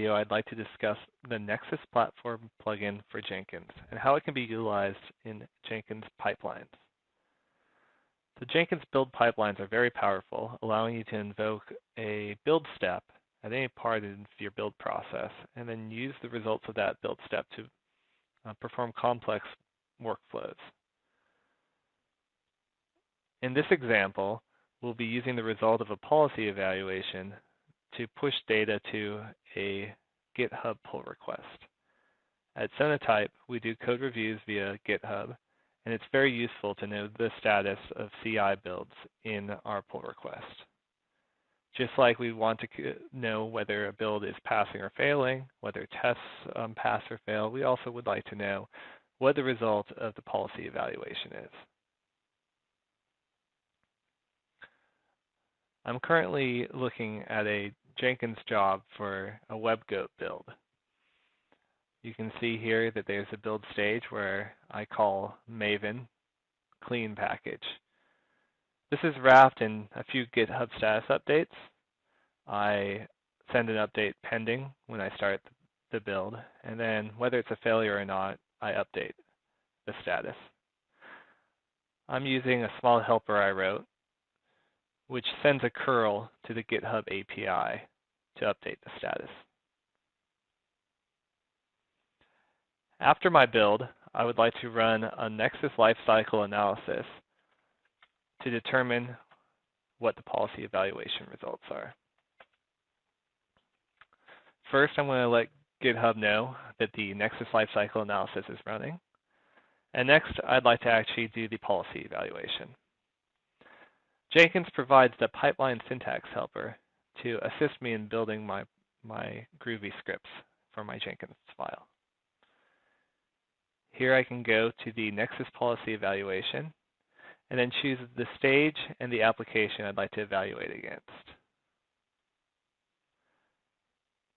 video, I'd like to discuss the Nexus Platform plugin for Jenkins and how it can be utilized in Jenkins pipelines. The Jenkins build pipelines are very powerful, allowing you to invoke a build step at any part of your build process and then use the results of that build step to perform complex workflows. In this example, we'll be using the result of a policy evaluation to push data to a GitHub pull request. At Sonatype, we do code reviews via GitHub, and it's very useful to know the status of CI builds in our pull request. Just like we want to know whether a build is passing or failing, whether tests pass or fail, we also would like to know what the result of the policy evaluation is. I'm currently looking at a Jenkins job for a WebGoat build. You can see here that there's a build stage where I call Maven clean package. This is wrapped in a few GitHub status updates. I send an update pending when I start the build, and then whether it's a failure or not, I update the status. I'm using a small helper I wrote, which sends a curl to the GitHub API to update the status. After my build, I would like to run a Nexus Lifecycle analysis to determine what the policy evaluation results are. First, I'm going to let GitHub know that the Nexus Lifecycle analysis is running. And next, I'd like to actually do the policy evaluation. Jenkins provides the pipeline syntax helper to assist me in building my Groovy scripts for my Jenkins file. Here I can go to the Nexus policy evaluation and then choose the stage and the application I'd like to evaluate against.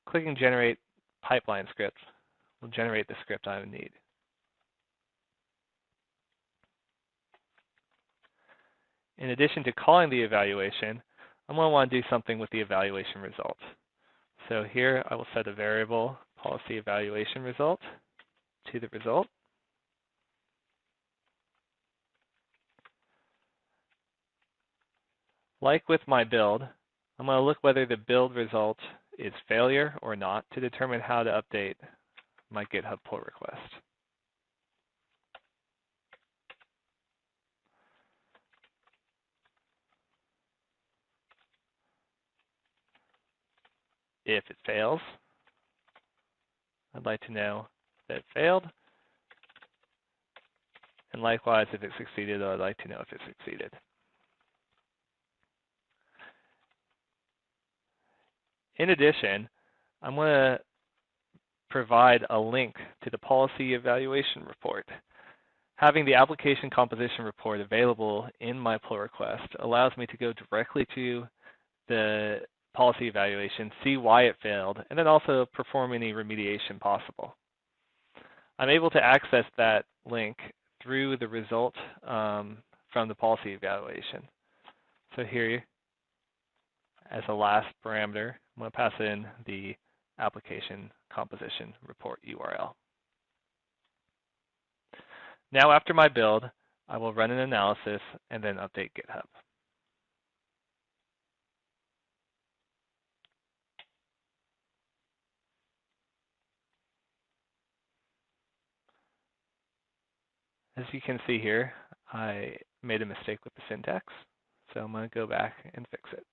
Clicking Generate Pipeline Script will generate the script I would need. In addition to calling the evaluation, I'm going to want to do something with the evaluation result. So here I will set a variable policy evaluation result to the result. Like with my build, I'm going to look whether the build result is failure or not to determine how to update my GitHub pull request. If it fails, I'd like to know that it failed. And likewise, if it succeeded, I'd like to know if it succeeded. In addition, I'm going to provide a link to the policy evaluation report. Having the application composition report available in my pull request allows me to go directly to the policy evaluation, see why it failed, and then also perform any remediation possible. I'm able to access that link through the result from the policy evaluation. So here, as a last parameter, I'm going to pass in the application composition report URL. Now after my build, I will run an analysis and then update GitHub. As you can see here, I made a mistake with the syntax, so I'm going to go back and fix it.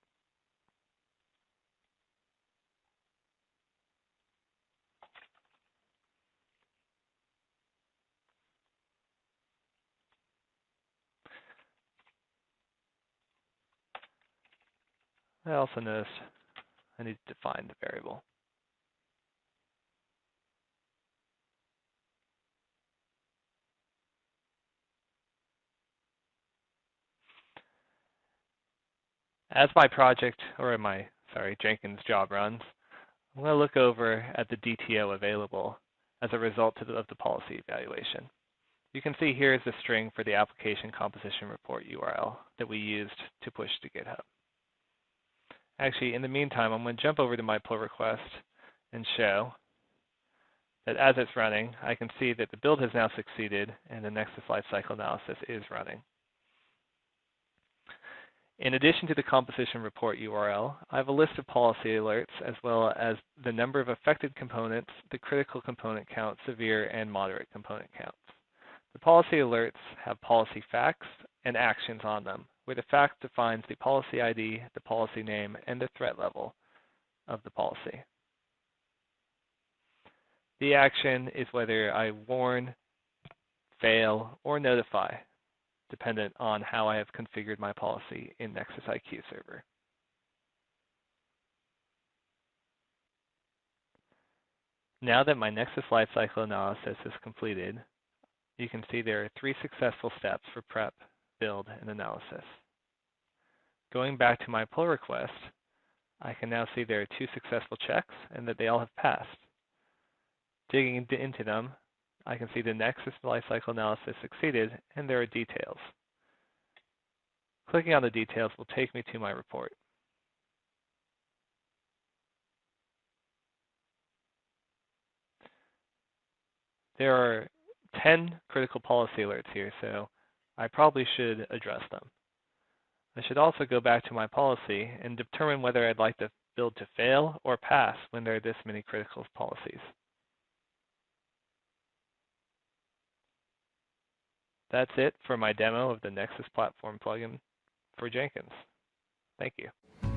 I also noticed I need to define the variable. As my project, or Jenkins job runs, I'm going to look over at the DTO available as a result of the policy evaluation. You can see here is the string for the application composition report URL that we used to push to GitHub. Actually, in the meantime, I'm going to jump over to my pull request and show that as it's running, I can see that the build has now succeeded and the Nexus Lifecycle Analysis is running. In addition to the composition report URL, I have a list of policy alerts as well as the number of affected components, the critical component count, severe, and moderate component counts. The policy alerts have policy facts and actions on them, where the fact defines the policy ID, the policy name, and the threat level of the policy. The action is whether I warn, fail, or notify, dependent on how I have configured my policy in Nexus IQ Server. Now that my Nexus Lifecycle Analysis is completed, you can see there are 3 successful steps for prep, build, and analysis. Going back to my pull request, I can now see there are 2 successful checks and that they all have passed. Digging into them, I can see the Nexus Lifecycle Analysis succeeded and there are details. Clicking on the details will take me to my report. There are 10 critical policy alerts here, so I probably should address them. I should also go back to my policy and determine whether I'd like the build to fail or pass when there are this many critical policies. That's it for my demo of the Nexus Platform plugin for Jenkins. Thank you.